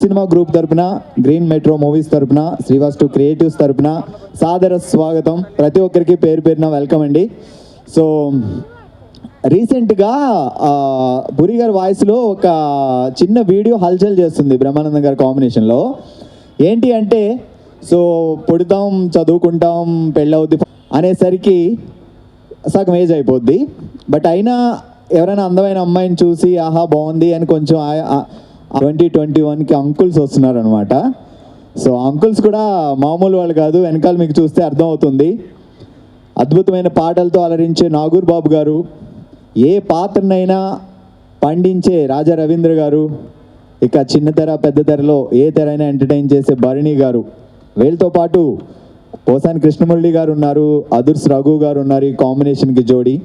Cinema group తరపున, green metro movies తరపున, Srivas 2 creatives తరపున సాదర స్వాగతం. ప్రతి ఒక్కరికి పేరు పేరున వెల్కమ్ అండి. సో రీసెంట్గా పురి గారి వాయిస్లో ఒక చిన్న వీడియో హల్చల్ చేస్తుంది బ్రహ్మానందం గారి కాంబినేషన్లో. ఏంటి అంటే, సో పుడతాం, చదువుకుంటాం, పెళ్ళవుద్ది అనేసరికి సగం ఏజ్ అయిపోద్ది. బట్ అయినా ఎవరైనా అందమైన అమ్మాయిని చూసి ఆహా బాగుంది అని కొంచెం 2021కి అంకుల్స్ వస్తున్నారు అనమాట. సో అంకుల్స్ కూడా మామూలు వాళ్ళు కాదు. వెనకాల మీకు చూస్తే అర్థమవుతుంది. అద్భుతమైన పాటలతో అలరించే నాగూర్ బాబు గారు, ఏ పాత్రనైనా పండించే రాజా రవీంద్ర గారు, ఇక చిన్న తెర పెద్ద తెరలో ఏ తెరైనా ఎంటర్టైన్ చేసే భరణి గారు, వీళ్ళతో పాటు పోసాని కృష్ణమురళి గారు ఉన్నారు, అదుర్స్ రఘు గారు ఉన్నారు ఈ కాంబినేషన్కి జోడి.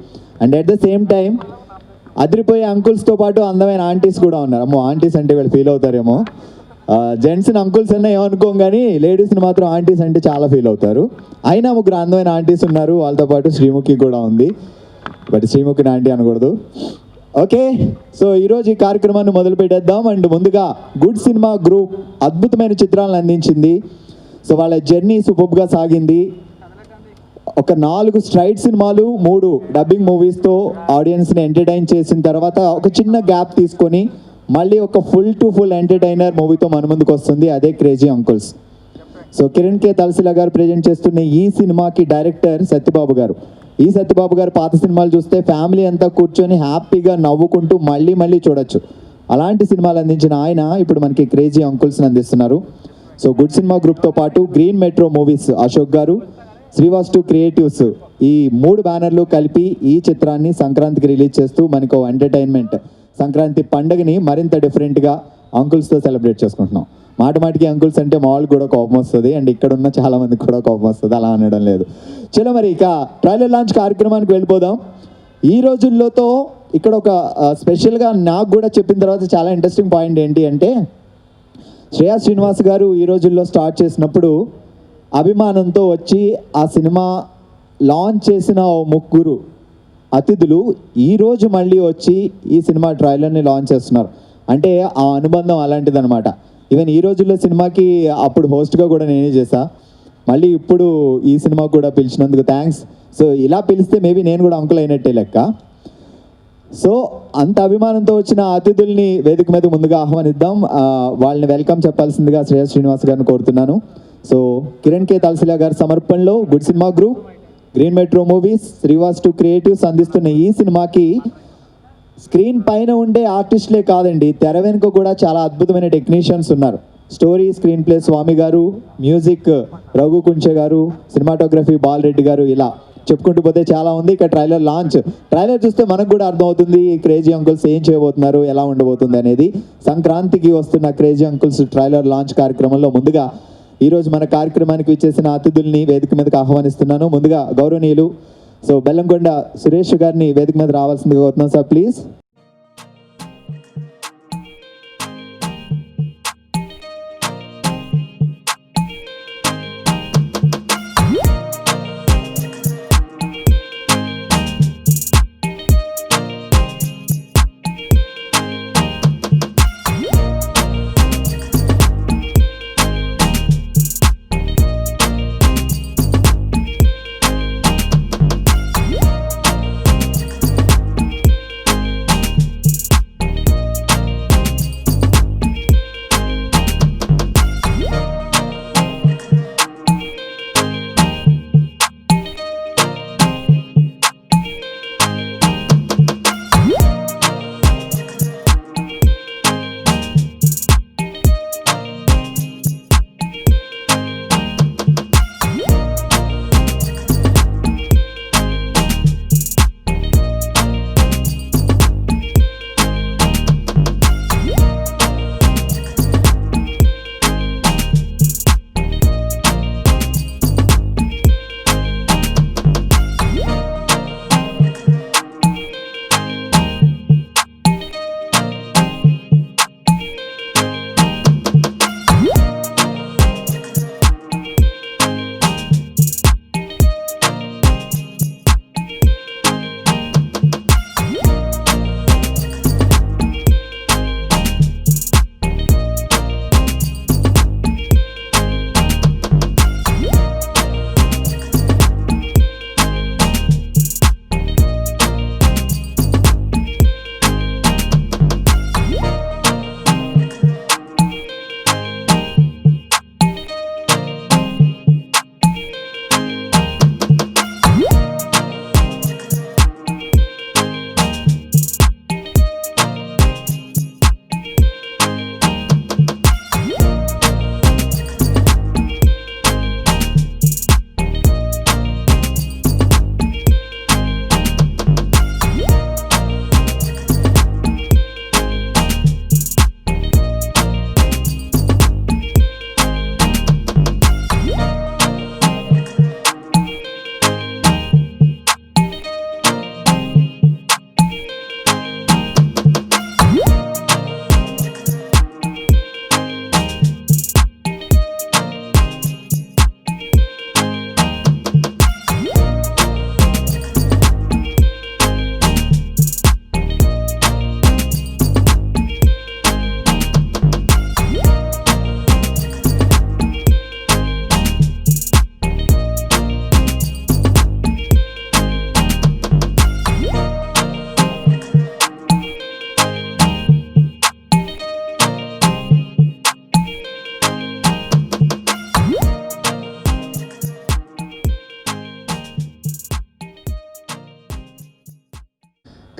And at the same time అదిరిపోయే అంకుల్స్తో పాటు అందమైన ఆంటీస్ కూడా ఉన్నారు. అమ్మో ఆంటీస్ అంటే వీళ్ళు ఫీల్ అవుతారేమో. జెంట్స్ని అంకుల్స్ అన్న ఏమనుకోం, కానీ లేడీస్ని మాత్రం ఆంటీస్ అంటే చాలా ఫీల్ అవుతారు. అయినా ముగ్గురు అందమైన ఆంటీస్ ఉన్నారు. వాళ్ళతో పాటు శ్రీముఖి కూడా ఉంది. బట్ శ్రీముఖిని ఆంటీ అనకూడదు. ఓకే, సో ఈరోజు ఈ కార్యక్రమాన్ని మొదలు పెట్టేద్దాం. అండ్ ముందుగా గుడ్ సినిమా గ్రూప్ అద్భుతమైన చిత్రాలను అందించింది. సో వాళ్ళ జర్నీ సూపర్గా సాగింది. ఒక 4 స్ట్రైట్ సినిమాలు, 3 డబ్బింగ్ మూవీస్తో ఆడియన్స్ని ఎంటర్టైన్ చేసిన తర్వాత ఒక చిన్న గ్యాప్ తీసుకొని మళ్ళీ ఒక ఫుల్ ఎంటర్టైనర్ మూవీతో మన ముందుకు వస్తుంది. అదే క్రేజీ అంకుల్స్. సో కిరణ్ కే తలసిలా గారు ప్రజెంట్ చేస్తున్న ఈ సినిమాకి డైరెక్టర్ సత్యబాబు గారు. ఈ సత్యబాబు గారు పాత సినిమాలు చూస్తే ఫ్యామిలీ అంతా కూర్చొని హ్యాపీగా నవ్వుకుంటూ మళ్ళీ చూడొచ్చు. అలాంటి సినిమాలు అందించిన ఆయన ఇప్పుడు మనకి క్రేజీ అంకుల్స్ని అందిస్తున్నారు. సో గుడ్ సినిమా గ్రూప్తో పాటు green metro movies Ashok garu, Srivas 2 creatives, ఈ 3 బ్యానర్లు కలిపి ఈ చిత్రాన్ని సంక్రాంతికి రిలీజ్ చేస్తూ మనకు ఎంటర్టైన్మెంట్ సంక్రాంతి పండుగని మరింత డిఫరెంట్గా అంకుల్స్తో సెలబ్రేట్ చేసుకుంటున్నాం. మాటికి అంకుల్స్ అంటే మామూలు కూడా కోపం వస్తుంది. అండ్ ఇక్కడ ఉన్న చాలా మందికి కూడా కోపం వస్తుంది, అలా అనడం లేదు. చలో మరి ఇక ట్రైలర్ లాంచ్ కార్యక్రమానికి వెళ్ళిపోదాం. ఈ రోజుల్లోతో ఇక్కడ ఒక స్పెషల్గా నాకు కూడా చెప్పిన తర్వాత చాలా ఇంట్రెస్టింగ్ పాయింట్ ఏంటి అంటే, శ్రేయా శ్రీనివాస్ గారు ఈ రోజుల్లో స్టార్ట్ చేసినప్పుడు అభిమానంతో వచ్చి ఆ సినిమా లాంచ్ చేసిన 3 అతిథులు ఈరోజు మళ్ళీ వచ్చి ఈ సినిమా ట్రైలర్ని లాంచ్ చేస్తున్నారు. అంటే ఆ అనుబంధం అలాంటిదనమాట. ఈవెన్ ఈ రోజుల్లో సినిమాకి అప్పుడు హోస్ట్గా కూడా నేనే చేశా. మళ్ళీ ఇప్పుడు ఈ సినిమా కూడా పిలిచినందుకు థ్యాంక్స్. సో ఇలా పిలిస్తే మేబీ నేను కూడా అంకుల్ అయినట్టే లెక్క. సో అంత అభిమానంతో వచ్చిన అతిథుల్ని వేదిక మీద ముందుగా ఆహ్వానిద్దాం. వాళ్ళని వెల్కమ్ చెప్పాల్సిందిగా శ్రేయస్ శ్రీనివాస్ గారిని కోరుతున్నాను. సో కిరణ్ కే తలసిలా గారి సమర్పణలో good cinema group, green metro movies, Srivas 2 creatives అందిస్తున్న ఈ సినిమాకి స్క్రీన్ పైన ఉండే ఆర్టిస్టులే కాదండి, తెర వెనుక కూడా చాలా అద్భుతమైన టెక్నీషియన్స్ ఉన్నారు. స్టోరీ స్క్రీన్ ప్లే స్వామి గారు, మ్యూజిక్ రఘు కుంచె గారు, సినిమాటోగ్రఫీ బాలరెడ్డి గారు, ఇలా చెప్పుకుంటూ పోతే చాలా ఉంది. ఇక ట్రైలర్ చూస్తే మనకు కూడా అర్థమవుతుంది క్రేజీ అంకుల్స్ ఏం చేయబోతున్నారు, ఎలా ఉండబోతుంది అనేది. సంక్రాంతికి వస్తున్న క్రేజీ అంకుల్స్ ట్రైలర్ లాంచ్ కార్యక్రమంలో ముందుగా ఈరోజు మన కార్యక్రమానికి విచ్చేసిన అతిథుల్ని వేదిక మీదకి ఆహ్వానిస్తున్నాను. ముందుగా గౌరవనీయులు సో బెల్లంకొండ సురేష్ గారిని వేదిక మీద రావాల్సిందిగా కోరుతున్నాం sir, please.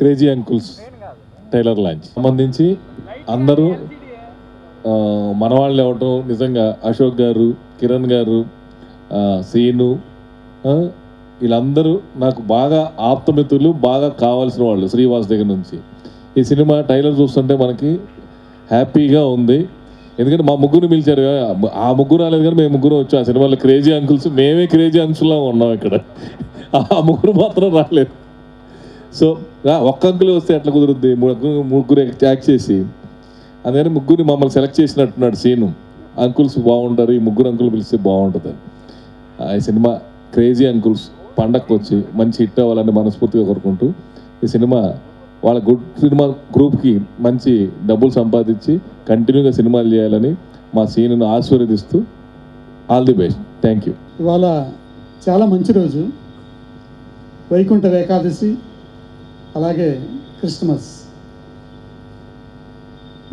Crazy uncles trailer launch సంబంధించి అందరూ మనవాళ్ళు అవ్వటం నిజంగా అశోక్ గారు, కిరణ్ గారు, సీను, వీళ్ళందరూ నాకు బాగా ఆప్తమిత్రులు, బాగా కావాల్సిన వాళ్ళు శ్రీవాస్ దగ్గర నుంచి. ఈ సినిమా టైలర్ చూస్తుంటే మనకి హ్యాపీగా ఉంది. ఎందుకంటే మా ముగ్గురు పిలిచారు, ఆ ముగ్గురు రాలేదు కానీ మేము ముగ్గురు వచ్చాం ఆ సినిమాలో. క్రేజీ అంకుల్స్, మేమే క్రేజీ అంకుల్లా ఉన్నాం ఇక్కడ, ఆ ముగ్గురు మాత్రం రాలేదు. సో ఒక్క అంకుల్ వస్తే ఎట్లా కుదురుద్ది, ముగ్గురు యాక్ట్ చేసి. అందుకని ముగ్గురిని మమ్మల్ని సెలెక్ట్ చేసినట్టున్నాడు సీను. అంకుల్స్ బాగుంటారు, ఈ ముగ్గురు అంకుల్ పిలిస్తే బాగుంటుంది. ఈ సినిమా క్రేజీ అంకుల్స్ పండగకు వచ్చి మంచి హిట్ అవ్వాలని మనస్ఫూర్తిగా కోరుకుంటూ, ఈ సినిమా వాళ్ళ గుడ్ సినిమా గ్రూప్కి మంచి డబ్బులు సంపాదించి కంటిన్యూగా సినిమాలు చేయాలని మా సీనును ఆశీర్వదిస్తూ all the best. Thank you. ఇవాళ చాలా మంచి రోజు, వైకుంఠ ఏకాదశి, అలాగే క్రిస్మస్.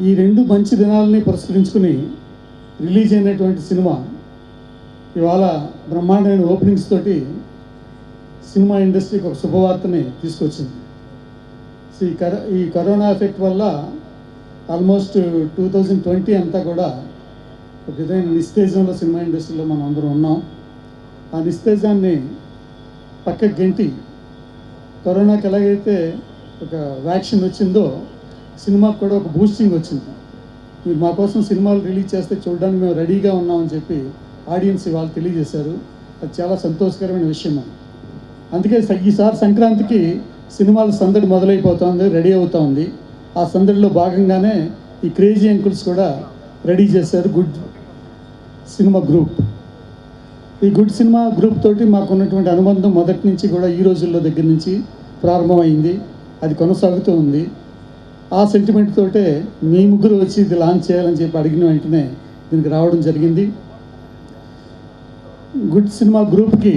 ఈ రెండు మంచి దినాలని పురస్కరించుకుని రిలీజ్ అయినటువంటి సినిమా ఇవాళ బ్రహ్మాండమైన ఓపెనింగ్స్ తోటి సినిమా ఇండస్ట్రీకి ఒక శుభవార్తని తీసుకొచ్చింది. ఈ కరోనా ఎఫెక్ట్ వల్ల ఆల్మోస్ట్ 2020 అంతా కూడా ఒక విధమైన నిస్తేజంలో సినిమా ఇండస్ట్రీలో మనం అందరం ఉన్నాం. ఆ నిస్తేజాన్ని పక్కకి గెంటి కరోనాకి ఎలాగైతే ఒక వ్యాక్సిన్ వచ్చిందో సినిమాకి కూడా ఒక బూస్టింగ్ వచ్చింది. మీరు మా కోసం సినిమాలు రిలీజ్ చేస్తే చూడడానికి మేము రెడీగా ఉన్నామని చెప్పి ఆడియన్స్ ఇవాళ తెలియజేశారు. అది చాలా సంతోషకరమైన విషయం. అందుకే ఈసారి సంక్రాంతికి సినిమాల సందడి మొదలైపోతుంది, రెడీ అవుతూ ఉంది. ఆ సందడిలో భాగంగానే ఈ క్రేజీ అంకుల్స్ కూడా రెడీ చేశారు గుడ్ సినిమా గ్రూప్. ఈ గుడ్ సినిమా గ్రూప్ తోటి మాకు ఉన్నటువంటి అనుబంధం మొదటి నుంచి కూడా ఈ రోజుల్లో దగ్గర నుంచి ప్రారంభమైంది, అది కొనసాగుతూ ఉంది. ఆ సెంటిమెంట్ తోటే మీ ముగ్గురు వచ్చి ఇది లాంచ్ చేయాలని చెప్పి అడిగిన వెంటనే దీనికి రావడం జరిగింది. గుడ్ సినిమా గ్రూప్కి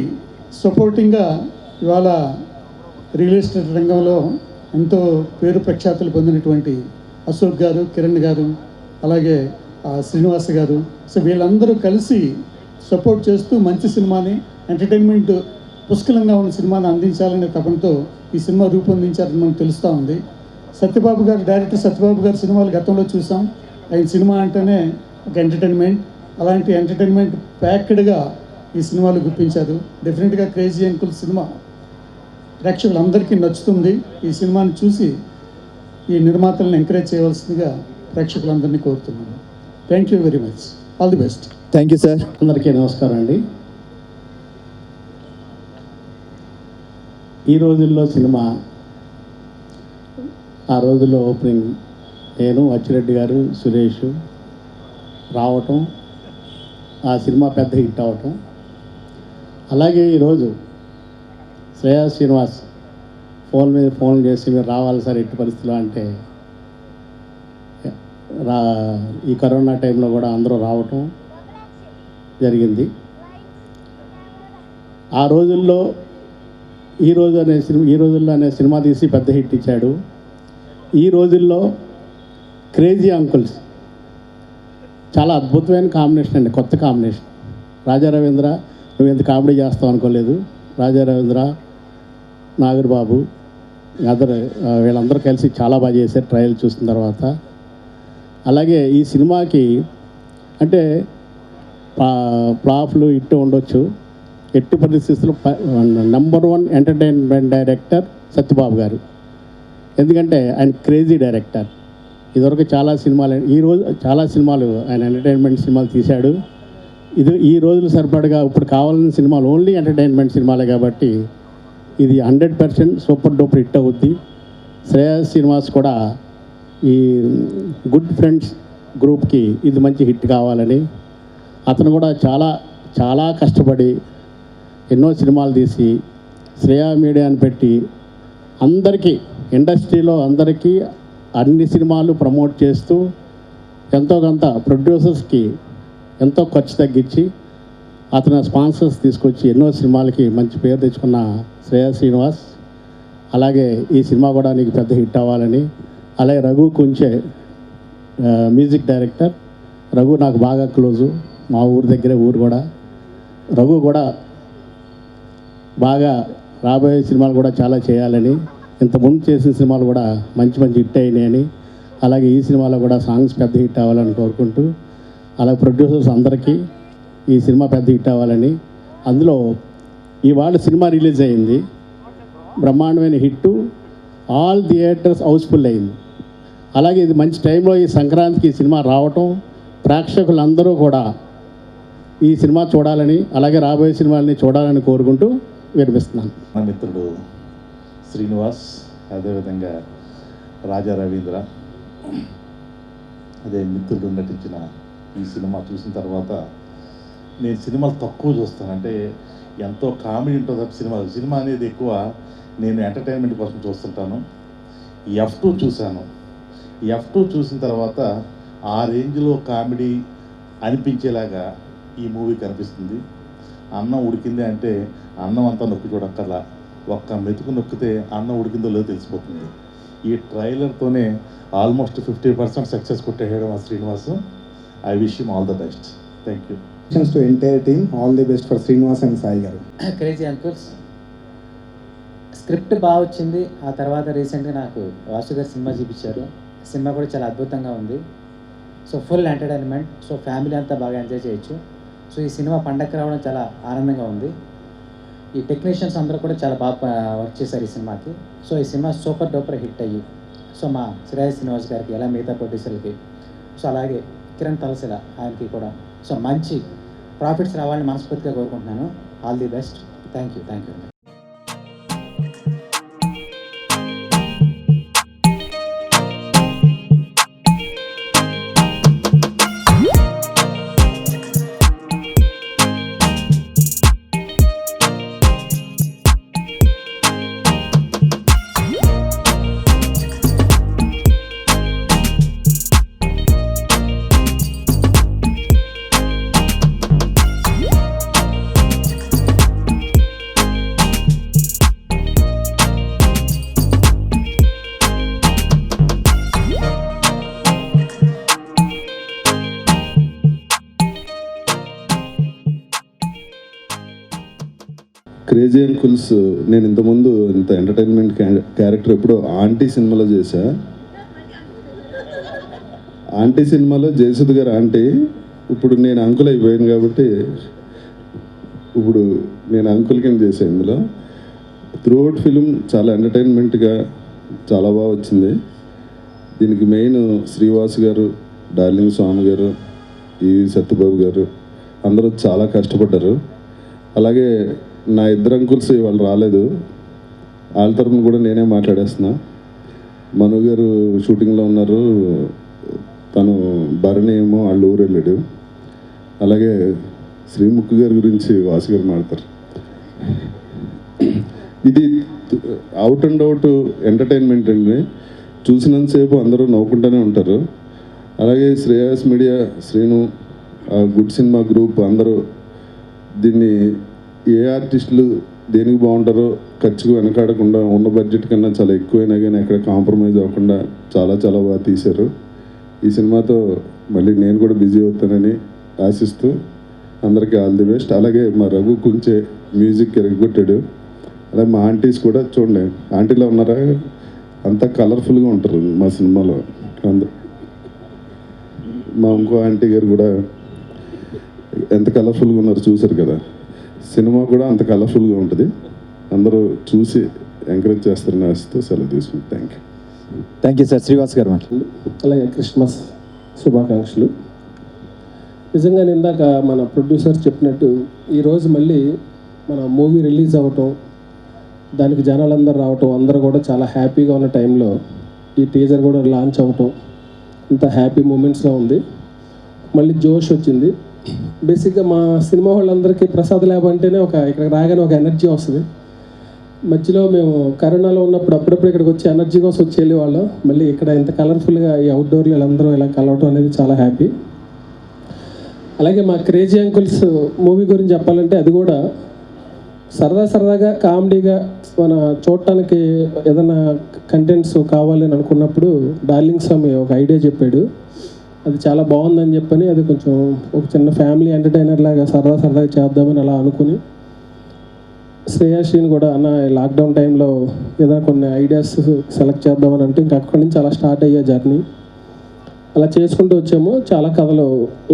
సపోర్టింగ్గా ఇవాళ రియల్ ఎస్టేట్ రంగంలో ఎంతో పేరు ప్రఖ్యాతులు పొందినటువంటి అశోక్ గారు, కిరణ్ గారు, అలాగే శ్రీనివాస్ గారు, సో వీళ్ళందరూ కలిసి సపోర్ట్ చేస్తూ మంచి సినిమాని, ఎంటర్టైన్మెంట్ పుష్కలంగా ఉన్న సినిమాని అందించాలనే తపనతో ఈ సినిమా రూపొందించారని మనకు తెలుస్తూ ఉంది. సత్యబాబు గారు, డైరెక్టర్ సత్యబాబు గారి సినిమాలు గతంలో చూసాం. ఆయన సినిమా అంటేనే ఒక ఎంటర్టైన్మెంట్, అలాంటి ఎంటర్టైన్మెంట్ ప్యాక్డ్గా ఈ సినిమాలు గుర్తించారు. డెఫినెట్గా క్రేజీ అంకుల్ సినిమా ప్రేక్షకులందరికీ నచ్చుతుంది. ఈ సినిమాని చూసి ఈ నిర్మాతలను ఎంకరేజ్ చేయవలసిందిగా ప్రేక్షకులందరినీ కోరుతున్నాను. Thank you very much. All the best. Thank you sir. అందరికీ నమస్కారం అండి. ఈ రోజుల్లో సినిమా, ఆ రోజుల్లో ఓపెనింగ్ నేను, అచ్చిరెడ్డి గారు, సురేష్ రావటం, ఆ సినిమా పెద్ద హిట్ అవటం. అలాగే ఈరోజు శ్రేయస్ శ్రీనివాస్ ఫోన్ మీద ఫోన్ చేసి మీరు రావాలి సార్ ఎట్టి పరిస్థితుల్లో అంటే, ఈ కరోనా టైంలో కూడా అందరూ రావటం జరిగింది. ఆ రోజుల్లో ఈ రోజుల్లో అనే సినిమా తీసి పెద్ద హిట్ ఇచ్చాడు. ఈ రోజుల్లో క్రేజీ అంకుల్స్ చాలా అద్భుతమైన కాంబినేషన్ అండి, కొత్త కాంబినేషన్. రాజా రవీంద్ర, నువ్వు ఎంత కామెడీ చేస్తావు అనుకోలేదు. రాజా రవీంద్ర, నాగర్బాబు, వీళ్ళందరూ కలిసి చాలా బాగా చేశారు ట్రయల్ చూసిన తర్వాత. అలాగే ఈ సినిమాకి అంటే ఫ్లాప్లు ఇట్టు ఉండొచ్చు, ఎట్టి పరిస్థితుల్లో నెంబర్ 1 ఎంటర్టైన్మెంట్ డైరెక్టర్ సత్యబాబు గారు. ఎందుకంటే ఆయన క్రేజీ డైరెక్టర్. ఇదివరకు చాలా సినిమాలు ఆయన ఎంటర్టైన్మెంట్ సినిమాలు తీశాడు. ఈ రోజులు సరిపడగా ఇప్పుడు కావాల్సిన సినిమాలు ఓన్లీ ఎంటర్టైన్మెంట్ సినిమాలే కాబట్టి ఇది 100% సూపర్ డూపర్ హిట్ అవుద్ది. శ్రేయస్ శ్రీనివాస్ కూడా ఈ గుడ్ ఫ్రెండ్స్ గ్రూప్కి ఇది మంచి హిట్ కావాలని అతను కూడా చాలా చాలా కష్టపడి ఎన్నో సినిమాలు తీసి శ్రేయా మీడియాని పెట్టి అందరికీ, ఇండస్ట్రీలో అందరికీ అన్ని సినిమాలు ప్రమోట్ చేస్తూ ఎంతో కొంత ప్రొడ్యూసర్స్కి ఎంతో ఖర్చు తగ్గించి అతను స్పాన్సర్స్ తీసుకొచ్చి ఎన్నో సినిమాలకి మంచి పేరు తెచ్చుకున్న శ్రేయస్ శ్రీనివాస్. అలాగే ఈ సినిమా కూడా నీకు పెద్ద హిట్ అవ్వాలని. అలాగే రఘు కుంచే మ్యూజిక్ డైరెక్టర్. రఘు నాకు బాగా క్లోజు, మా ఊరు దగ్గరే ఊరు కూడా. రఘు కూడా బాగా రాబోయే సినిమాలు కూడా చాలా చేయాలని ఇంతకుముందు చేసిన సినిమాలు కూడా మంచి మంచి హిట్ అయినాయని, అలాగే ఈ సినిమాలో కూడా సాంగ్స్ పెద్ద హిట్ అవ్వాలని కోరుకుంటూ, అలాగే ప్రొడ్యూసర్స్ అందరికీ ఈ సినిమా పెద్ద హిట్ అవ్వాలని. అందులో ఇవాళ సినిమా రిలీజ్ అయింది, బ్రహ్మాండమైన హిట్టు, ఆల్ థియేటర్స్ హౌస్ఫుల్ అయింది. అలాగే ఇది మంచి టైంలో ఈ సంక్రాంతికి ఈ సినిమా రావటం, ప్రేక్షకులందరూ కూడా ఈ సినిమా చూడాలని, అలాగే రాబోయే సినిమాలని చూడాలని కోరుకుంటూ విరమిస్తున్నాను. నా మిత్రుడు శ్రీనివాస్, అదేవిధంగా రాజా రవీంద్ర, అదే మిత్రుడు నటించిన ఈ సినిమా చూసిన తర్వాత నేను సినిమాలు తక్కువ చూస్తాను. అంటే ఎంతో కామెడీ ఉంటుంది సినిమా అనేది ఎక్కువ నేను ఎంటర్టైన్మెంట్ కోసం చూస్తుంటాను. F2 చూశాను. F2 చూసిన తర్వాత ఆ రేంజ్లో కామెడీ అనిపించేలాగా ఈ మూవీ కనిపిస్తుంది. అన్నం ఉడికింది అంటే అన్నం అంతా నొక్కి చూడక్కర్లా, ఒక్క మెతుకు నొక్కితే అన్నం ఉడికిందో లేదో తెలిసిపోతుంది. ఈ ట్రైలర్తోనే ఆల్మోస్ట్ 50% సక్సెస్ కొట్టేయడం ఆ Srinivas. I wish him all the best. Thank you. To entire team, all the best for Srinivas and Sai garu. Crazy uncles script బాగా వచ్చింది. ఆ తర్వాత రీసెంట్గా నాకు వాసు గారు సినిమా చూపించారు. సినిమా కూడా చాలా అద్భుతంగా ఉంది. So full entertainment, so family అంతా బాగా ఎంజాయ్ చేయొచ్చు. సో ఈ సినిమా పండగకి రావడం చాలా ఆనందంగా ఉంది. ఈ టెక్నీషియన్స్ అందరూ కూడా చాలా బాగా వర్క్ చేశారు ఈ సినిమాకి. సో ఈ సినిమా సూపర్ డూపర్ హిట్ అయ్యి, సో మా శ్రేయస్ గారికి, ఎలా మిగతా ప్రొడ్యూసర్లకి, సో అలాగే కిరణ్ తలసిల ఆయనకి కూడా సో మంచి ప్రాఫిట్స్ రావాలని మనస్ఫూర్తిగా కోరుకుంటున్నాను. All the best. Thank you. Crazy uncles నేను ఇంతకుముందు ఇంత ఎంటర్టైన్మెంట్ క్యారెక్టర్ ఎప్పుడో ఆంటీ సినిమాలో చేశా. ఆంటీ సినిమాలో జయసుధ్ గారు ఆంటీ, ఇప్పుడు నేను అంకుల్ అయిపోయాను కాబట్టి ఇప్పుడు నేను అంకుల్ కింద చేశాను. ఇందులో త్రూఅవుట్ ఫిలిం చాలా ఎంటర్టైన్మెంట్గా చాలా బాగా వచ్చింది. దీనికి మెయిన్ శ్రీవాస్ గారు, డార్లింగ్ స్వామి గారు, ఈ సత్యబాబు గారు అందరూ చాలా కష్టపడ్డారు. అలాగే నా ఇద్దరు అంకుల్స్ వాళ్ళు రాలేదు, వాళ్ళ తరఫున కూడా నేనే మాట్లాడేస్తున్నా. మను గారు షూటింగ్లో ఉన్నారు, తను భరణి ఏమో వాళ్ళ ఊరు వెళ్ళాడు. అలాగే శ్రీముఖి గారి గురించి వాసు గారు మాడతారు. ఇది అవుట్ అండ్ అవుట్ ఎంటర్టైన్మెంట్ అండి. చూసినంతసేపు అందరూ నవ్వుకుంటూనే ఉంటారు. అలాగే Shreyas media, Srinu, good cinema group అందరూ దీన్ని ఏ ఆర్టిస్టులు దేనికి బాగుంటారో ఖర్చుకు వెనకాడకుండా ఉన్న బడ్జెట్ కన్నా చాలా ఎక్కువైనా కానీ ఎక్కడ కాంప్రమైజ్ అవ్వకుండా చాలా చాలా బాగా తీశారు. ఈ సినిమాతో మళ్ళీ నేను కూడా బిజీ అవుతానని ఆశిస్తూ అందరికీ ఆల్ ది బెస్ట్. అలాగే మా రఘు కొంచెం మ్యూజిక్ ఎరగొట్టాడు. అలాగే మా ఆంటీస్ కూడా చూడండి, ఆంటీలో ఉన్నారా, అంతా కలర్ఫుల్గా ఉంటారు మా సినిమాలో అందరూ. మా ఇంకో ఆంటీ గారు కూడా ఎంత కలర్ఫుల్గా ఉన్నారు చూశారు కదా. సినిమా కూడా అంత కలర్ఫుల్గా ఉంటుంది. అందరూ చూసి ఎంకరేజ్ చేస్తారని ఆశతో సెలవు తీసుకుంటాం. Thank you sir. శ్రీవాస్ గారు మాట్లాడు. అలాగే క్రిస్మస్ శుభాకాంక్షలు. నిజంగా ఇందాక మన ప్రొడ్యూసర్ చెప్పినట్టు ఈరోజు మళ్ళీ మన మూవీ రిలీజ్ అవ్వటం, దానికి జనాలందరూ రావటం, అందరూ కూడా చాలా హ్యాపీగా ఉన్న టైంలో ఈ టీజర్ కూడా లాంచ్ అవ్వటం ఇంత హ్యాపీ మూమెంట్స్లో ఉంది. మళ్ళీ జోష్ వచ్చింది. బేసిక్గా మా సినిమా వాళ్ళందరికీ ప్రసాద్ ల్యాబ్ అంటేనే ఇక్కడ రాగానే ఒక ఎనర్జీ వస్తుంది. మధ్యలో మేము కరోనాలో ఉన్నప్పుడు అప్పుడప్పుడు ఇక్కడికి వచ్చి ఎనర్జీ కోసం వచ్చి వెళ్ళేవాళ్ళం. మళ్ళీ ఇక్కడ ఇంత కలర్ఫుల్గా ఈ అవుట్డోర్లో వీళ్ళందరూ ఇలా కలవటం అనేది చాలా హ్యాపీ. అలాగే మా క్రేజీ అంకుల్స్ మూవీ గురించి చెప్పాలంటే అది కూడా సరదాగా కామెడీగా మన చూడటానికి ఏదైనా కంటెంట్స్ కావాలని అనుకున్నప్పుడు డార్లింగ్ స్వామి ఒక ఐడియా చెప్పాడు. అది చాలా బాగుందని చెప్పని అది కొంచెం ఒక చిన్న ఫ్యామిలీ ఎంటర్టైనర్ లాగా సరదాగా చేద్దామని అలా అనుకుని శ్రేయాశ్రీని కూడా అన్న లాక్డౌన్ టైంలో ఏదైనా కొన్ని ఐడియాస్ సెలెక్ట్ చేద్దామని అంటే ఇంకా అక్కడి నుంచి అలా స్టార్ట్ అయ్యే జర్నీ. అలా చేసుకుంటూ వచ్చాము, చాలా కథలు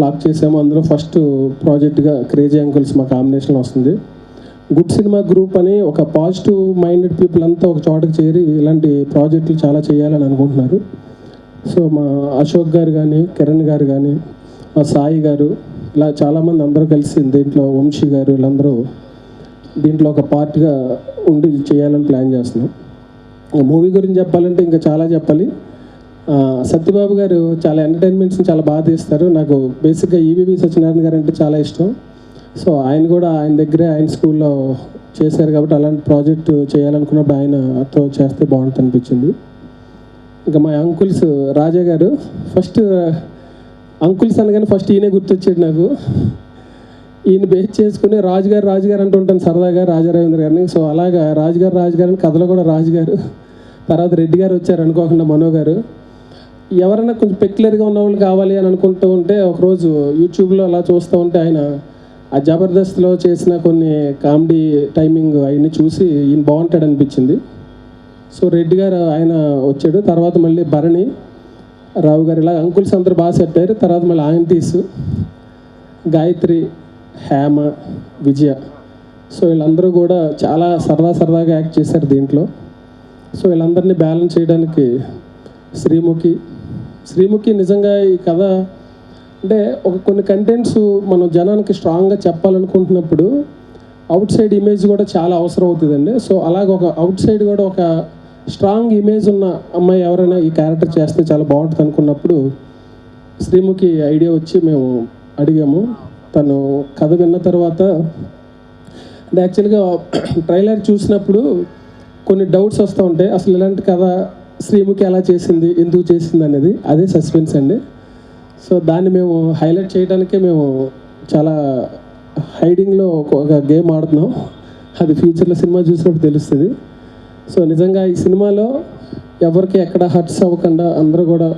లాక్ చేసాము. అందులో ఫస్ట్ ప్రాజెక్ట్గా క్రేజీ అంకుల్స్ మా కాంబినేషన్లో వస్తుంది. గుడ్ సినిమా గ్రూప్ అని ఒక పాజిటివ్ మైండెడ్ పీపుల్ అంతా ఒక చోటకి చేరి ఇలాంటి ప్రాజెక్టులు చాలా చేయాలని అనుకుంటున్నారు. సో మా అశోక్ గారు కానీ, కిరణ్ గారు కానీ, మా సాయి గారు, ఇలా చాలామంది అందరూ కలిసి దీంట్లో వంశీ గారు వీళ్ళందరూ దీంట్లో ఒక పార్ట్గా ఉండి చేయాలని ప్లాన్ చేస్తున్నాం. మూవీ గురించి చెప్పాలంటే ఇంకా చాలా చెప్పాలి. సత్యబాబు గారు చాలా ఎంటర్టైన్మెంట్స్ని చాలా బాగా తీస్తారు. నాకు బేసిక్గా ఈవీవి సత్యనారాయణ గారు అంటే చాలా ఇష్టం. సో ఆయన కూడా ఆయన దగ్గరే ఆయన స్కూల్లో చేశారు కాబట్టి అలాంటి ప్రాజెక్టు చేయాలనుకున్నప్పుడు ఆయనతో చేస్తే బాగుంటుంది అనిపించింది. ఇంకా మా అంకుల్స్ రాజా గారు, ఫస్ట్ అంకుల్స్ అనగానే ఫస్ట్ ఈయనే గుర్తొచ్చాడు నాకు. ఈయన బేస్ చేసుకుని రాజుగారు అంటుంటాను సరదాగా రాజారవీంద్ర గారిని. సో అలాగా రాజుగారు అని కథలో కూడా రాజుగారు, తర్వాత రెడ్డి గారు వచ్చారు అనుకోకుండా మనో గారు. ఎవరైనా కొంచెం పెక్యులర్గా ఉన్న వాళ్ళు కావాలి అని అనుకుంటూ ఉంటే ఒకరోజు యూట్యూబ్లో అలా చూస్తూ ఉంటే ఆయన ఆ జబర్దస్త్లో చేసిన కొన్ని కామెడీ టైమింగ్ అవన్నీ చూసి ఈయన బాగుంటాడు అనిపించింది. సో రెడ్డి గారు ఆయన వచ్చాడు, తర్వాత మళ్ళీ భరణి రావు గారు, ఇలా అంకుల్స్ అందరూ బాగా సెట్ అయ్యారు. తర్వాత మళ్ళీ ఆంటీస్ గాయత్రి, హేమ, విజయ. సో వీళ్ళందరూ కూడా చాలా సరదాగా యాక్ట్ చేశారు దీంట్లో. సో వీళ్ళందరినీ బ్యాలెన్స్ చేయడానికి శ్రీముఖి నిజంగా ఈ కథ అంటే కొన్ని కంటెంట్స్ మనం జనానికి స్ట్రాంగ్గా చెప్పాలనుకుంటున్నప్పుడు అవుట్ సైడ్ ఇమేజ్ కూడా చాలా అవసరం అవుతుందండి. సో అలాగ ఒక అవుట్ సైడ్ కూడా ఒక స్ట్రాంగ్ ఇమేజ్ ఉన్న అమ్మాయి ఎవరైనా ఈ క్యారెక్టర్ చేస్తే చాలా బాగుంటుంది అనుకున్నప్పుడు శ్రీముఖి ఐడియా వచ్చి మేము అడిగాము. తను కథ విన్న తర్వాత అంటే యాక్చువల్గా ట్రైలర్ చూసినప్పుడు కొన్ని డౌట్స్ వస్తూ ఉంటాయి. అసలు ఇలాంటి కథ శ్రీముఖి ఎలా చేసింది, ఎందుకు చేసింది అనేది, అదే సస్పెన్స్ అండి. సో దాన్ని మేము హైలైట్ చేయడానికే మేము చాలా హైడింగ్లో ఒక గేమ్ ఆడుతున్నాం. అది ఫ్యూచర్లో సినిమా చూసినప్పుడు తెలుస్తుంది. సో నిజంగా ఈ సినిమాలో ఎవరికి ఎక్కడ హర్ట్స్ అవ్వకుండా అందరూ కూడా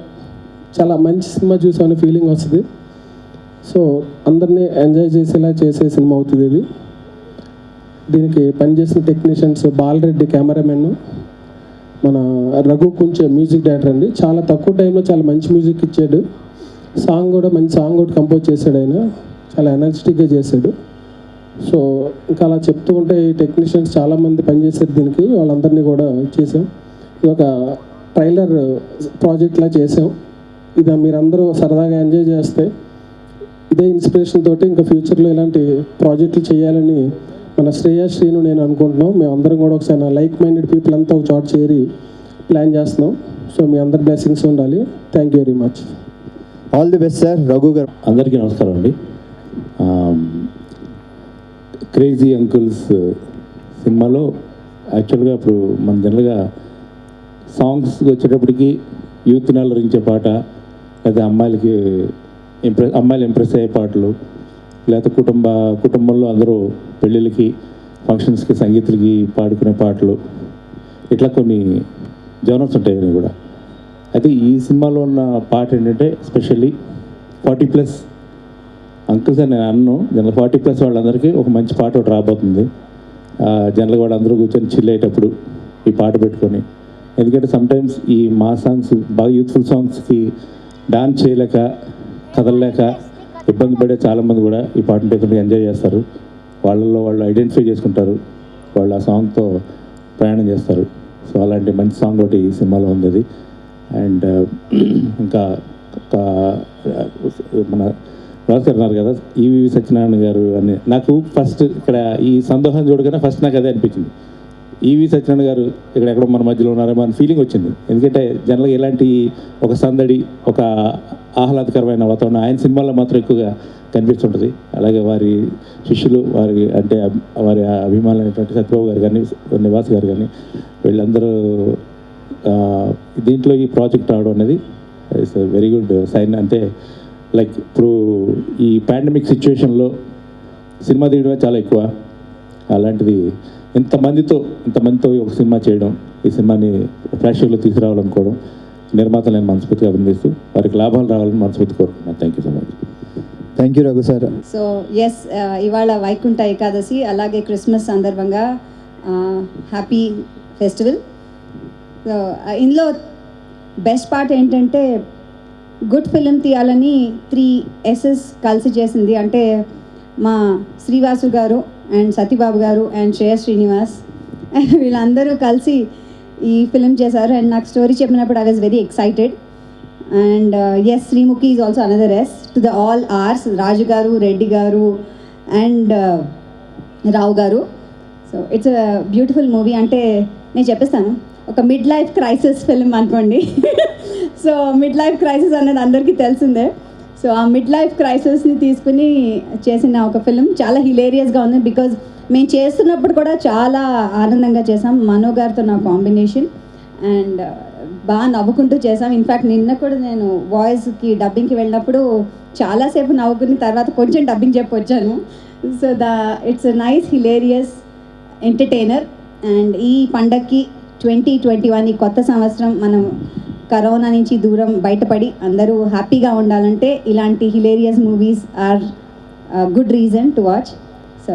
చాలా మంచి సినిమా చూసామనే ఫీలింగ్ వస్తుంది. సో అందరినీ ఎంజాయ్ చేసేలా చేసే సినిమా అవుతుంది ఇది. దీనికి పనిచేసిన టెక్నీషియన్స్ బాలరెడ్డి కెమెరామెన్, మన రఘు కొంచెం మ్యూజిక్ డైరెక్టర్ అండి. చాలా తక్కువ టైంలో చాలా మంచి మ్యూజిక్ ఇచ్చాడు. సాంగ్ కూడా మంచి సాంగ్ కూడా కంపోజ్ చేశాడు ఆయన, చాలా ఎనర్జెటిక్గా చేశాడు. సో ఇంకా అలా చెప్తూ ఉంటే ఈ టెక్నీషియన్స్ చాలామంది పనిచేశారు దీనికి, వాళ్ళందరినీ కూడా చేసాం. ఇది ఒక ట్రైలర్ ప్రాజెక్ట్లా చేసాం. ఇది మీరందరూ సరదాగా ఎంజాయ్ చేస్తే ఇదే ఇన్స్పిరేషన్ తోటి ఇంకా ఫ్యూచర్లో ఇలాంటి ప్రాజెక్టులు చేయాలని మన శ్రేయాశ్రీను నేను అనుకుంటున్నాం. మేమందరం కూడా ఒకసారి లైక్ మైండెడ్ పీపుల్ అంతా ఒక చోట చేరి ప్లాన్ చేస్తున్నాం. సో మీ అందరి బ్లెస్సింగ్స్ ఉండాలి. Thank you very much. All the best sir. Raghu గారు. అందరికీ నమస్కారం అండి. క్రేజీ అంకుల్స్ సినిమాలో యాక్చువల్గా ఇప్పుడు మన జనరల్గా సాంగ్స్ వచ్చేటప్పటికి యూత్ని అలరించే పాట, లేదా అమ్మాయిలు ఇంప్రెస్ అయ్యే పాటలు, లేకపోతే కుటుంబంలో అందరూ పెళ్ళిళ్ళకి, ఫంక్షన్స్కి, సంగీతులకి పాడుకునే పాటలు, ఇట్లా కొన్ని జోనర్స్ ఉంటాయి ఇవన్నీ కూడా. అయితే ఈ సినిమాలో ఉన్న పాట ఏంటంటే స్పెషల్లీ 40+ అంకుల్స్ అని నేను అన్ను. జనరల్ 40+ వాళ్ళందరికీ ఒక మంచి పాట ఒకటి రాబోతుంది. జనరల్గా వాళ్ళందరూ కూర్చొని చిల్ అయ్యేటప్పుడు ఈ పాట పెట్టుకొని, ఎందుకంటే సమ్టైమ్స్ ఈ మా సాంగ్స్ బాగా యూత్ఫుల్ సాంగ్స్కి డాన్స్ చేయలేక, కదలలేక ఇబ్బంది పడే చాలామంది కూడా ఈ పాటను పెట్టుకుని ఎంజాయ్ చేస్తారు. వాళ్ళల్లో వాళ్ళు ఐడెంటిఫై చేసుకుంటారు, వాళ్ళు ఆ సాంగ్తో ప్రయాణం చేస్తారు. సో అలాంటి మంచి సాంగ్ ఒకటి ఈ సినిమాలో ఉంది అది. అండ్ ఇంకా మన రాజు గారు ఉన్నారు కదా, ఈవీవి సత్యనారాయణ గారు అని నాకు ఫస్ట్ ఇక్కడ ఈ సందోహం చూడగానే ఫస్ట్ నాకు అదే అనిపించింది. ఈవీ సత్యనారాయణ గారు ఇక్కడ ఎక్కడో మన మధ్యలో ఉన్నారేమో అని ఫీలింగ్ వచ్చింది. ఎందుకంటే జనరల్గా ఇలాంటి ఒక సందడి, ఒక ఆహ్లాదకరమైన వాతావరణం ఆయన సినిమాల్లో మాత్రం ఎక్కువగా కనిపిస్తుంటుంది. అలాగే వారి శిష్యులు, వారి అభిమానులైనటువంటి సత్యబాబు గారు కానీ, నివాస్ గారు కానీ, వీళ్ళందరూ దీంట్లో ఈ ప్రాజెక్ట్ రావడం అనేది ఇట్స్ వెరీ గుడ్ సైన్. అంటే లైక్ ఇప్పుడు ఈ పాండమిక్ సిచ్యువేషన్లో సినిమా తీయడమే చాలా ఎక్కువ. అలాంటిది ఇంతమందితో ఒక సినిమా చేయడం, ఈ సినిమాని ప్రేక్షకులు తీసుకురావాలనుకోవడం, నిర్మాతలు నేను మనస్ఫూర్తిగా అభినందిస్తూ వారికి లాభాలు రావాలని మనస్ఫూర్తి కోరుకుంటున్నాను. Thank you so much. Thank you Raghu sir. So yes, ఇవాళ వైకుంఠ ఏకాదశి, అలాగే క్రిస్మస్ సందర్భంగా హ్యాపీ ఫెస్టివల్. సో ఇందులో బెస్ట్ పార్ట్ ఏంటంటే గుడ్ ఫిలిం తీయాలని 3 S's కలిసి చేసింది. అంటే మా శ్రీవాసు గారు అండ్ సత్యబాబు గారు అండ్ శ్రేయస్ శ్రీనివాస్ వీళ్ళందరూ కలిసి ఈ ఫిలిం చేశారు. అండ్ నాకు స్టోరీ చెప్పినప్పుడు I was very excited. And yes, Sreemukhi is also another S to the all R's, Raju గారు, రెడ్డి గారు అండ్ రావు గారు. So it's a beautiful movie. అంటే నేను చెప్పేస్తాను, ఒక మిడ్ లైఫ్ క్రైసిస్ ఫిల్మ్ అనుకోండి. సో మిడ్ లైఫ్ క్రైసిస్ అనేది అందరికీ తెలిసిందే. సో ఆ మిడ్ లైఫ్ క్రైసిస్ని తీసుకుని చేసిన ఒక ఫిల్మ్ చాలా హిలేరియస్గా ఉంది. బికాజ్ మేము చేస్తున్నప్పుడు కూడా చాలా ఆనందంగా చేసాం. మనో గారితో నా కాంబినేషన్ అండ్ బాగా నవ్వుకుంటూ చేసాం. ఇన్ఫ్యాక్ట్ నిన్న కూడా నేను వాయిస్కి డబ్బింగ్కి వెళ్ళినప్పుడు చాలాసేపు నవ్వుకుని తర్వాత కొంచెం డబ్బింగ్ చెప్పి వచ్చాను. So it's a nice hilarious entertainer. And ఈ పండగకి 2021 ఈ కొత్త సంవత్సరం మనం కరోనా నుంచి దూరం బయటపడి అందరూ హ్యాపీగా ఉండాలంటే ఇలాంటి hilarious movies are good reason to watch. So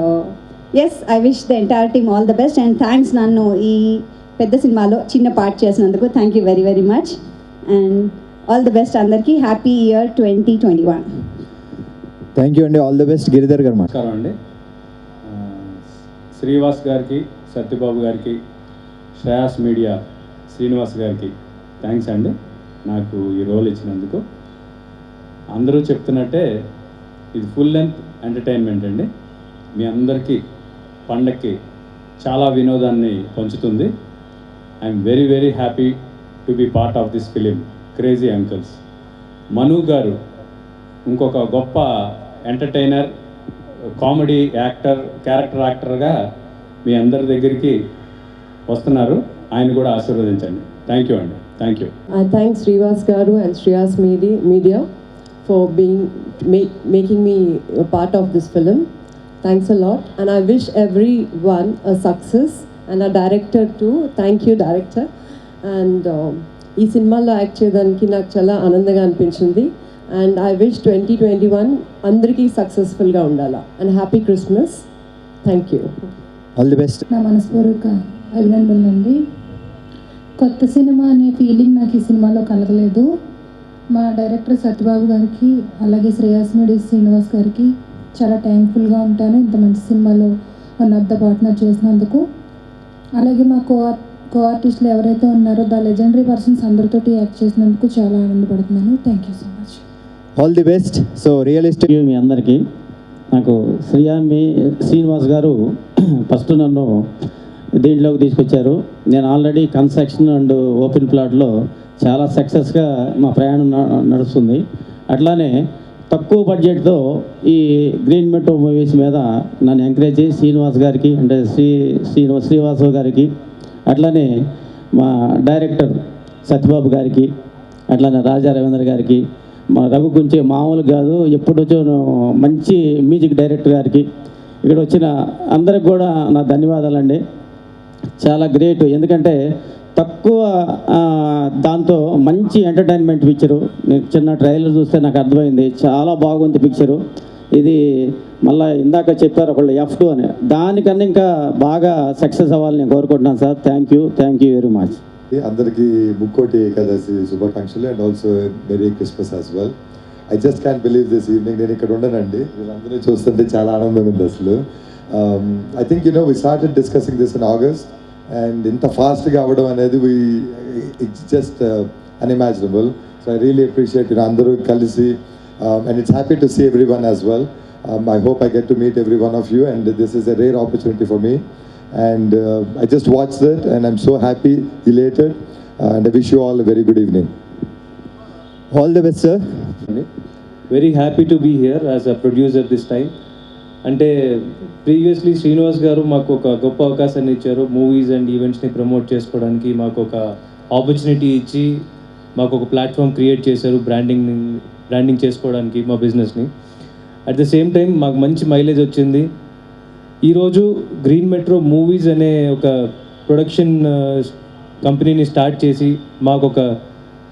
yes, I wish the entire team all the best and thanks నన్ను ఈ పెద్ద సినిమాలో చిన్న పార్ట్ చేసినందుకు. Thank you very very much and all the best అందరికీ. Happy year 2021. థ్యాంక్ యూ అండి. All the best. Giridhar గారు నమస్కారం అండి. శ్రీవాస్ గారికి, సత్యబాబు గారికి, శ్రేయాస్ మీడియా శ్రీనివాస్ గారికి థ్యాంక్స్ అండి నాకు ఈ రోల్ ఇచ్చినందుకు. అందరూ చెప్తున్నట్టే ఇది ఫుల్ లెంత్ ఎంటర్టైన్మెంట్ అండి. మీ అందరికీ పండక్కి చాలా వినోదాన్ని పంచుతుంది. I'm very very happy to be part of this film crazy uncles. Manu గారు ఇంకొక గొప్ప ఎంటర్టైనర్, కామెడీ యాక్టర్, క్యారెక్టర్ యాక్టర్గా మీ అందరి దగ్గరికి వస్తున్నారు. ఆయన కూడా ఆశీర్వదించండి. థ్యాంక్ యూ అండి. Thank you. I thank Srivas Garu and Shreyas Media for making me a part of this film. Thanks a lot, and I wish everyone a success and a director too. Thank you, director. And ఈ సినిమాలో act చేయడానికి నాకు చాలా ఆనందంగా అనిపించింది. And I wish 2021 అందరికీ సక్సెస్ఫుల్గా ఉండాలా. And happy Christmas. Thank you. All the best. నా మనస్పూర్వక అభినందనలు అండి. కొత్త సినిమా అనే ఫీలింగ్ నాకు ఈ సినిమాలో కలగలేదు. మా డైరెక్టర్ సత్యబాబు గారికి అలాగే శ్రేయాస్ మీడియా శ్రీనివాస్ గారికి చాలా థ్యాంక్ఫుల్గా ఉంటాను ఇంత మంచి సినిమాలో వన్ ఆఫ్ ద పార్ట్నర్ చేసినందుకు. అలాగే మా కో ఆర్టిస్టులు ఎవరైతే ఉన్నారో ద లెజెండరీ పర్సన్స్ అందరితోటి యాక్ట్ చేసినందుకు చాలా ఆనందపడుతున్నాను. Thank you so much. All the best. So realistic మీ అందరికీ నాకు శ్రీనివాస్ గారు ఫస్ట్ నన్ను దీంట్లోకి తీసుకొచ్చారు. నేను ఆల్రెడీ కన్స్ట్రక్షన్ అండ్ ఓపెన్ ప్లాట్లో చాలా సక్సెస్గా మా ప్రయాణం నడుస్తుంది. అట్లానే తక్కువ బడ్జెట్తో ఈ గ్రీన్ మెట్రో మూవీస్ మీద నన్ను ఎంకరేజ్ చేసి శ్రీనివాస్ గారికి అంటే శ్రీవాసు గారికి, అట్లానే మా డైరెక్టర్ సత్యబాబు గారికి, అట్లానే రాజా రవీంద్ర గారికి, మా రఘు గుంచి మామూలు కాదు ఎప్పుడు వచ్చో మంచి మ్యూజిక్ డైరెక్టర్ గారికి, ఇక్కడ వచ్చిన అందరికి కూడా నా ధన్యవాదాలండి. చాలా గ్రేట్. ఎందుకంటే తక్కువ దాంతో మంచి ఎంటర్టైన్మెంట్ పిక్చరు. నేను చిన్న ట్రైలర్ చూస్తే నాకు అర్థమైంది, చాలా బాగుంది పిక్చరు. ఇది మళ్ళీ ఇందాక చెప్పారు ఒకళ్ళు F2 అని, దానికన్నా ఇంకా బాగా సక్సెస్ అవ్వాలని నేను కోరుకుంటున్నాను sir. Thank you very much. అందరికీ ముక్కోటి ఏకాదశి శుభాకాంక్షలు and also merry Christmas as well. I just can believe this evening నేను ఇక్కడ ఉండనండి. వీళ్ళందరూ చూస్తుంటే చాలా ఆనందంగా ఉంది అసలు. I think we started discussing this in August and ఇంత ఫాస్ట్గా అవ్వడం అనేది it's just unimaginable. So I really appreciate అందరూ కలిసి and it's happy to see everyone as well. I hope I get to meet every one of you and this is a rare opportunity for me and I just watched it and I'm so happy, elated and I wish you all a very good evening. All the best, sir. Very happy to be here as a producer this time. అంటే previously Srinivas గారు మాకు ఒక గొప్ప అవకాశాన్ని ఇచ్చారు. Movies and ఈవెంట్స్ని promote చేసుకోవడానికి మాకు ఒక ఆపర్చునిటీ ఇచ్చి మాకు ఒక ప్లాట్ఫామ్ క్రియేట్ చేశారు బ్రాండింగ్ చేసుకోవడానికి మా బిజినెస్ని. అట్ ద సేమ్ టైం మాకు మంచి మైలేజ్ వచ్చింది. ఈరోజు గ్రీన్ మెట్రో మూవీస్ అనే ఒక ప్రొడక్షన్ కంపెనీని స్టార్ట్ చేసి మాకు ఒక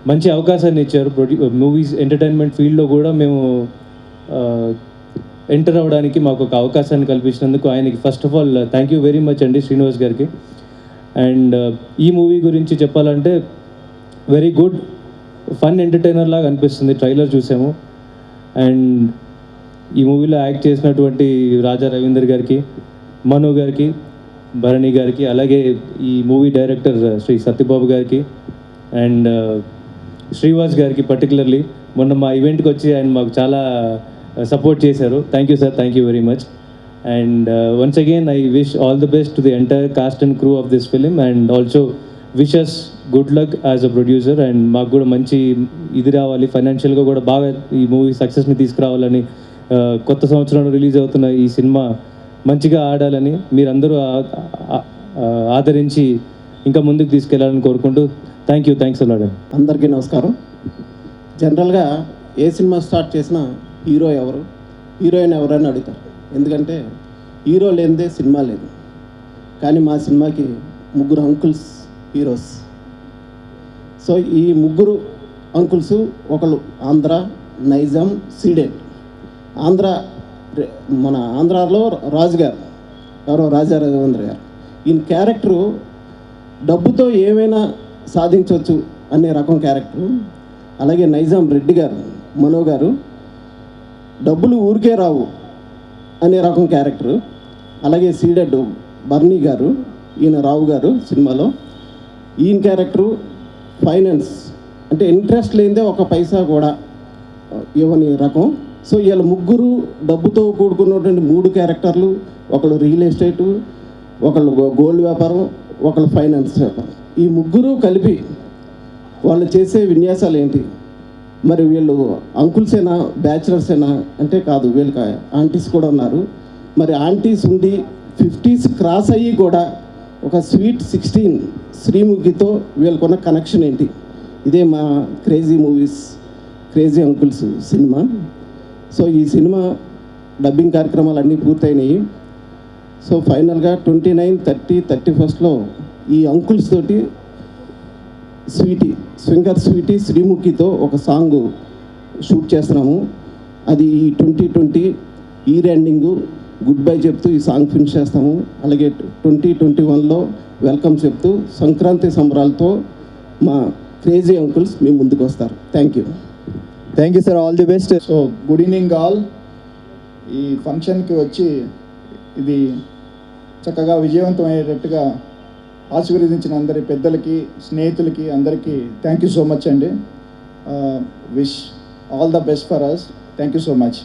మంచి అవకాశాన్ని ఇచ్చారు. మూవీస్ ఎంటర్టైన్మెంట్ ఫీల్డ్లో కూడా మేము ఎంటర్ అవ్వడానికి మాకు ఒక అవకాశాన్ని కల్పించినందుకు ఆయనకి first of all thank you very much అండి శ్రీనివాస్ గారికి. అండ్ ఈ మూవీ గురించి చెప్పాలంటే వెరీ గుడ్ ఫన్ ఎంటర్టైనర్ లాగా అనిపిస్తుంది, ట్రైలర్ చూసాము. అండ్ ఈ మూవీలో యాక్ట్ చేసినటువంటి రాజా రవీందర్ గారికి, మను గారికి, భరణి గారికి, అలాగే ఈ మూవీ డైరెక్టర్ శ్రీ సత్యబాబు గారికి అండ్ శ్రీవాస్ గారికి పర్టికులర్లీ మొన్న మా ఈవెంట్కి వచ్చి ఆయన మాకు చాలా సపోర్ట్ చేశారు. Thank you sir, thank you very much. And once again I wish all the best to the entire cost and crew of this film and also wishes good luck as a producer. And మాకు కూడా మంచి ఇది రావాలి, ఫైనాన్షియల్గా కూడా బాగా ఈ movie సక్సెస్ని తీసుకురావాలని, కొత్త సంవత్సరంలో రిలీజ్ అవుతున్న ఈ సినిమా మంచిగా ఆడాలని మీరందరూ ఆదరించి ఇంకా ముందుకు తీసుకెళ్లాలని కోరుకుంటూ థ్యాంక్స్ అలాగే. అందరికీ నమస్కారం. జనరల్గా ఏ సినిమా స్టార్ట్ చేసినా హీరో ఎవరు, హీరోయిన్ ఎవరని అడుగుతారు. ఎందుకంటే హీరో లేనిదే సినిమా లేదు. కానీ మా సినిమాకి ముగ్గురు అంకుల్స్ హీరోస్. సో ఈ ముగ్గురు అంకుల్స్ ఒకళ్ళు ఆంధ్ర, నైజాం, సీడెడ్. మన ఆంధ్రాలో రాజు గారు, ఎవరో రాజా రఘువేంద్ర గారు, ఈయన క్యారెక్టరు డబ్బుతో ఏమైనా సాధించవచ్చు అనే రకం క్యారెక్టరు. అలాగే నైజాం రెడ్డి గారు, మనో గారు, డబ్బులు ఊరికే రావు అనే రకం క్యారెక్టరు. అలాగే సీడెడ్ బర్నీ గారు, ఈయన రావు గారు సినిమాలో. ఈయన క్యారెక్టరు ఫైనాన్స్, అంటే ఇంట్రెస్ట్ లేనిదే ఒక పైసా కూడా ఇవ్వని రకం. సో వీళ్ళ ముగ్గురు డబ్బుతో కూడుకున్నటువంటి మూడు క్యారెక్టర్లు, ఒకళ్ళు రియల్ ఎస్టేటు, ఒకళ్ళు గోల్డ్ వ్యాపారం, ఒకళ్ళు ఫైనాన్స్ వ్యాపారం. ఈ ముగ్గురు కలిపి వాళ్ళు చేసే విన్యాసాలు ఏంటి? మరి వీళ్ళు అంకుల్సేనా, బ్యాచులర్సేనా అంటే కాదు, వీళ్ళకి ఆంటీస్ కూడా ఉన్నారు. మరి ఆంటీస్ ఉండి 50s క్రాస్ అయ్యి కూడా ఒక స్వీట్ 16 శ్రీముఖితో వీళ్ళకున్న కనెక్షన్ ఏంటి? ఇదే మా crazy movies, crazy uncles cinema. So ఈ సినిమా డబ్బింగ్ కార్యక్రమాలు అన్నీ పూర్తయినాయి. సో ఫైనల్గా 29, 30, 31 ఈ అంకుల్స్ తోటి స్వింగర్ స్వీటీ శ్రీముఖితో ఒక సాంగ్ షూట్ చేస్తున్నాము. అది ఈ 2020 ఇయర్ ఎండింగు గుడ్ బై చెప్తూ ఈ సాంగ్ ఫినిష్ చేస్తాము. అలాగే 2021లో వెల్కమ్ చెప్తూ సంక్రాంతి సంబరాలతో మా క్రేజీ అంకుల్స్ మీ ముందుకు వస్తారు. Thank you sir, all the best. So good evening all. ఈ ఫంక్షన్కి వచ్చి ఇది చక్కగా విజయవంతం అయ్యేటట్టుగా ఆశీర్వదించిన అందరి పెద్దలకి, స్నేహితులకి అందరికీ థ్యాంక్ యూ సో మచ్ అండి. Wish all the best for us. Thank you so much.